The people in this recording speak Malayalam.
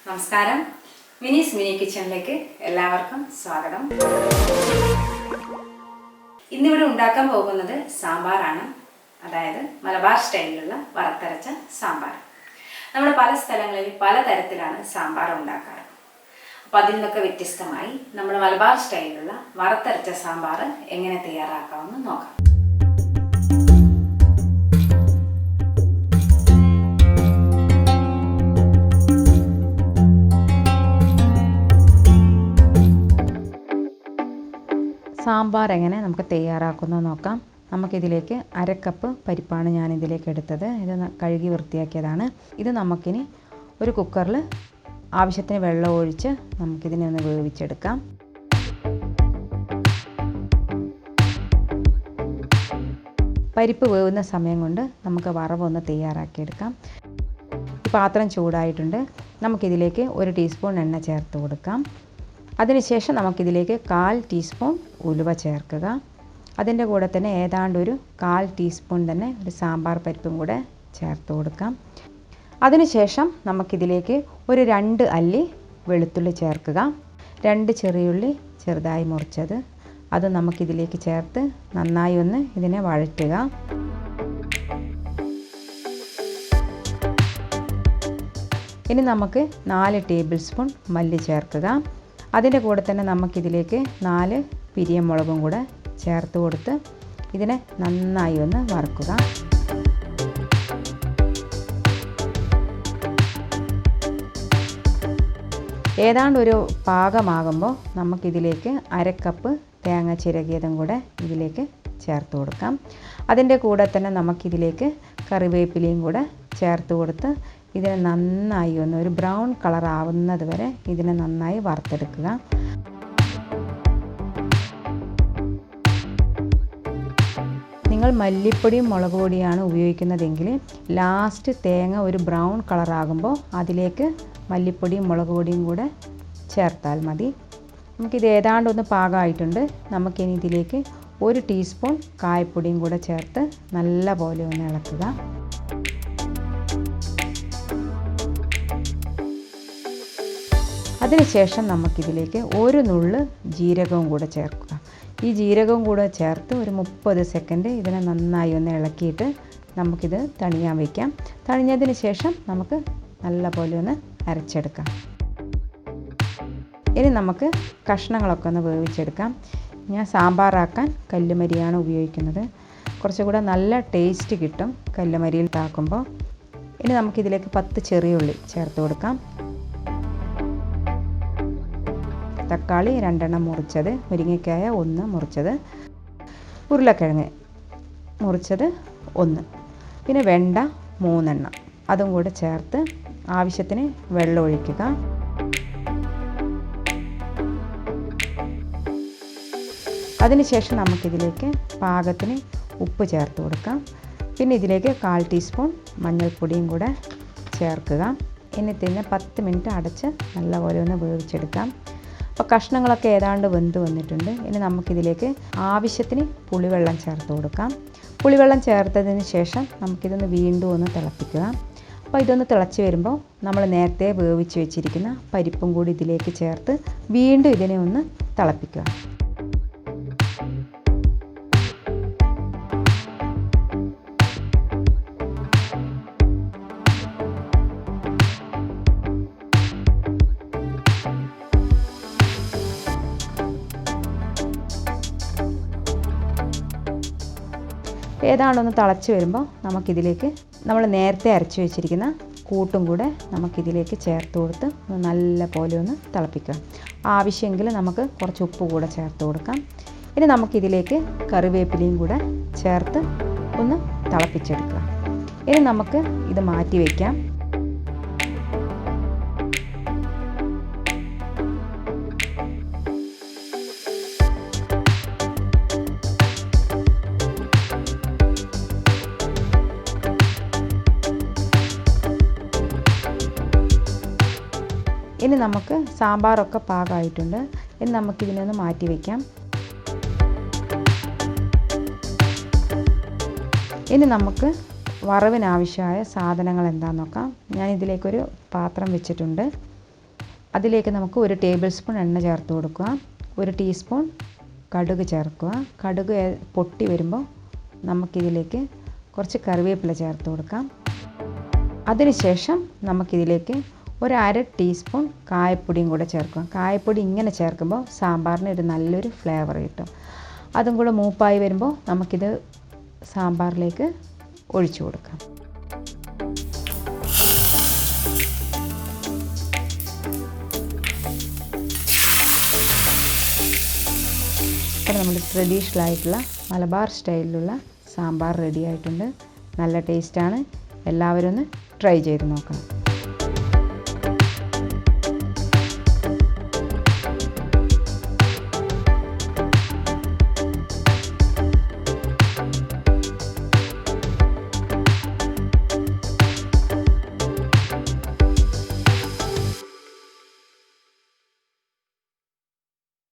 നമസ്കാരം. മിനീസ് മിനി കിച്ചണിലേക്ക് എല്ലാവർക്കും സ്വാഗതം. ഇന്നിവിടെ ഉണ്ടാക്കാൻ പോകുന്നത് സാമ്പാറാണ്. അതായത് മലബാർ സ്റ്റൈലിലുള്ള വറുത്തരച്ച സാമ്പാർ. നമ്മൾ പല സ്ഥലങ്ങളിൽ പലതരത്തിലാണ് സാമ്പാർ ഉണ്ടാക്കാറ്. അപ്പോൾ അതിൽ നിന്നൊക്കെ വ്യത്യസ്തമായി നമ്മൾ മലബാർ സ്റ്റൈലിലുള്ള വറുത്തരച്ച സാമ്പാർ എങ്ങനെ തയ്യാറാക്കാമെന്ന് നോക്കാം. സാമ്പാർ എങ്ങനെ നമുക്ക് തയ്യാറാക്കുന്നത് നോക്കാം. നമുക്കിതിലേക്ക് അരക്കപ്പ് പരിപ്പാണ് ഞാനിതിലേക്ക് എടുത്തത്. ഇത് കഴുകി വൃത്തിയാക്കിയതാണ്. ഇത് നമുക്കിനി ഒരു കുക്കറിൽ ആവശ്യത്തിന് വെള്ളം ഒഴിച്ച് നമുക്കിതിനെ ഒന്ന് വേവിച്ചെടുക്കാം. പരിപ്പ് വേവുന്ന സമയം കൊണ്ട് നമുക്ക് വറവൊന്ന് തയ്യാറാക്കിയെടുക്കാം. ഈ പാത്രം ചൂടായിട്ടുണ്ട്. നമുക്കിതിലേക്ക് 1 ടീസ്പൂൺ എണ്ണ ചേർത്ത് കൊടുക്കാം. അതിനുശേഷം നമുക്കിതിലേക്ക് 1/4 ടീസ്പൂൺ ഉലുവ ചേർക്കുക. അതിൻ്റെ കൂടെ തന്നെ ഏതാണ്ട് ഒരു 1/4 ടീസ്പൂൺ തന്നെ ഒരു സാമ്പാർ പരിപ്പും കൂടെ ചേർത്ത് കൊടുക്കാം. അതിനുശേഷം നമുക്കിതിലേക്ക് ഒരു 2 അല്ലി വെളുത്തുള്ളി ചേർക്കുക. 2 ചെറിയുള്ളി ചെറുതായി മുറിച്ചത് അത് നമുക്കിതിലേക്ക് ചേർത്ത് നന്നായി ഒന്ന് ഇതിനെ വഴറ്റുക. ഇനി നമുക്ക് 4 ടേബിൾ സ്പൂൺ മല്ലി ചേർക്കുക. അതിൻ്റെ കൂടെ തന്നെ നമുക്കിതിലേക്ക് 4 പിരിയമുളകും കൂടെ ചേർത്ത് കൊടുത്ത് ഇതിനെ നന്നായി ഒന്ന് വറുക്കുക. ഏതാണ്ട് ഒരു പാകമാകുമ്പോൾ നമുക്കിതിലേക്ക് 1/2 കപ്പ് തേങ്ങ ചിരകിയതും കൂടെ ഇതിലേക്ക് ചേർത്ത് കൊടുക്കാം. അതിൻ്റെ കൂടെ തന്നെ നമുക്കിതിലേക്ക് കറിവേപ്പിലയും കൂടെ ചേർത്ത് കൊടുത്ത് ഇതിനെ നന്നായി ഒന്ന് ഒരു ബ്രൗൺ കളർ ആവുന്നത് വരെ ഇതിനെ നന്നായി വറുത്തെടുക്കുക. നിങ്ങൾ മല്ലിപ്പൊടിയും മുളക് പൊടിയാണ് ഉപയോഗിക്കുന്നതെങ്കിൽ ലാസ്റ്റ് തേങ്ങ ഒരു ബ്രൗൺ കളർ ആകുമ്പോൾ അതിലേക്ക് മല്ലിപ്പൊടിയും മുളക് പൊടിയും കൂടെ ചേർത്താൽ മതി. നമുക്കിത് ഏതാണ്ട് ഒന്ന് പാകമായിട്ടുണ്ട്. നമുക്കിനി ഇതിലേക്ക് 1 ടീസ്പൂൺ കായപ്പൊടിയും കൂടെ ചേർത്ത് നല്ല പോലെ ഒന്ന് ഇളക്കുക. അതിനുശേഷം നമുക്കിതിലേക്ക് 1 നുള്ള് ജീരകവും കൂടെ ചേർക്കുക. ഈ ജീരകവും കൂടെ ചേർത്ത് ഒരു 30 സെക്കൻഡ് ഇതിനെ നന്നായി ഒന്ന് ഇളക്കിയിട്ട് നമുക്കിത് തണിയാൻ വയ്ക്കാം. തണിഞ്ഞതിന് ശേഷം നമുക്ക് നല്ല പോലെ ഒന്ന് അരച്ചെടുക്കാം. ഇനി നമുക്ക് കഷ്ണങ്ങളൊക്കെ ഒന്ന് വേവിച്ചെടുക്കാം. ഞാൻ സാമ്പാറാക്കാൻ കല്ലുമരിയാണ് ഉപയോഗിക്കുന്നത്. കുറച്ചുകൂടെ നല്ല ടേസ്റ്റ് കിട്ടും കല്ലുമരിയിൽ താക്കുമ്പോൾ. ഇനി നമുക്കിതിലേക്ക് 10 ചെറിയുള്ളി ചേർത്ത് കൊടുക്കാം. തക്കാളി 2 എണ്ണം മുറിച്ചത്, മുരിങ്ങയ്ക്കായ 1 മുറിച്ചത്, ഉരുളക്കിഴങ്ങ് മുറിച്ചത് 1, പിന്നെ വെണ്ട 3 എണ്ണം അതും കൂടെ ചേർത്ത് ആവശ്യത്തിന് വെള്ളം ഒഴിക്കുക. അതിനുശേഷം നമുക്കിതിലേക്ക് പാകത്തിന് ഉപ്പ് ചേർത്ത് കൊടുക്കാം. പിന്നെ ഇതിലേക്ക് 1/4 ടീസ്പൂൺ മഞ്ഞൾപ്പൊടിയും കൂടെ ചേർക്കുക. എന്നിട്ട് 10 മിനിറ്റ് അടച്ച് നല്ലപോലെ ഒന്ന് വേവിച്ചെടുക്കാം. അപ്പോൾ കഷ്ണങ്ങളൊക്കെ ഏതാണ്ട് വെന്ത് വന്നിട്ടുണ്ട്. ഇനി നമുക്കിതിലേക്ക് ആവശ്യത്തിന് പുളിവെള്ളം ചേർത്ത് കൊടുക്കാം. പുളിവെള്ളം ചേർത്തതിന് ശേഷം നമുക്കിതൊന്ന് വീണ്ടും ഒന്ന് തിളപ്പിക്കുക. അപ്പോൾ ഇതൊന്ന് തിളച്ച് വരുമ്പോൾ നമ്മൾ നേരത്തെ വേവിച്ച് വെച്ചിരിക്കുന്ന പരിപ്പും കൂടി ഇതിലേക്ക് ചേർത്ത് വീണ്ടും ഇതിനെ ഒന്ന് തിളപ്പിക്കുക. ഏതാണ്ടൊന്ന് തിളച്ച് വരുമ്പോൾ നമുക്കിതിലേക്ക് നമ്മൾ നേരത്തെ അരച്ച് വെച്ചിരിക്കുന്ന കൂട്ടും കൂടെ നമുക്കിതിലേക്ക് ചേർത്ത് കൊടുത്ത് നല്ല പോലെ ഒന്ന് തിളപ്പിക്കുക. ആവശ്യമെങ്കിൽ നമുക്ക് കുറച്ച് ഉപ്പ് കൂടെ ചേർത്ത് കൊടുക്കാം. ഇനി നമുക്കിതിലേക്ക് കറിവേപ്പിലയും കൂടെ ചേർത്ത് ഒന്ന് തിളപ്പിച്ചെടുക്കുക. ഇനി നമുക്ക് ഇത് മാറ്റി വയ്ക്കാം. ഇനി നമുക്ക് സാമ്പാറൊക്കെ പാകമായിട്ടുണ്ട്. ഇനി നമുക്കിതിനെ ഒന്ന് മാറ്റി വയ്ക്കാം. ഇനി നമുക്ക് വറവിനാവശ്യമായ സാധനങ്ങൾ എന്താണെന്ന് നോക്കാം. ഞാൻ ഇതിലേക്കൊരു പാത്രം വെച്ചിട്ടുണ്ട്. അതിലേക്ക് നമുക്ക് 1 ടേബിൾ സ്പൂൺ എണ്ണ ചേർത്ത് കൊടുക്കുക. 1 ടീസ്പൂൺ കടുക് ചേർക്കുക. കടുക് പൊട്ടി വരുമ്പോൾ നമുക്കിതിലേക്ക് കുറച്ച് കറിവേപ്പില ചേർത്ത് കൊടുക്കാം. അതിനുശേഷം നമുക്കിതിലേക്ക് 1/2 ടീസ്പൂൺ കായപ്പൊടിയും കൂടെ ചേർക്കുക. കായപ്പൊടി ഇങ്ങനെ ചേർക്കുമ്പോൾ സാമ്പാറിന് ഒരു നല്ലൊരു ഫ്ലേവർ കിട്ടും. അതും കൂടെ മൂപ്പായി വരുമ്പോൾ നമുക്കിത് സാമ്പാറിലേക്ക് ഒഴിച്ചു കൊടുക്കാം. അപ്പോൾ നമ്മുടെ ട്രഡീഷണൽ ആയിട്ടുള്ള മലബാർ സ്റ്റൈലിലുള്ള സാമ്പാർ റെഡി ആയിട്ടുണ്ട്. നല്ല ടേസ്റ്റാണ്. എല്ലാവരും ഒന്ന് ട്രൈ ചെയ്ത് നോക്കണം.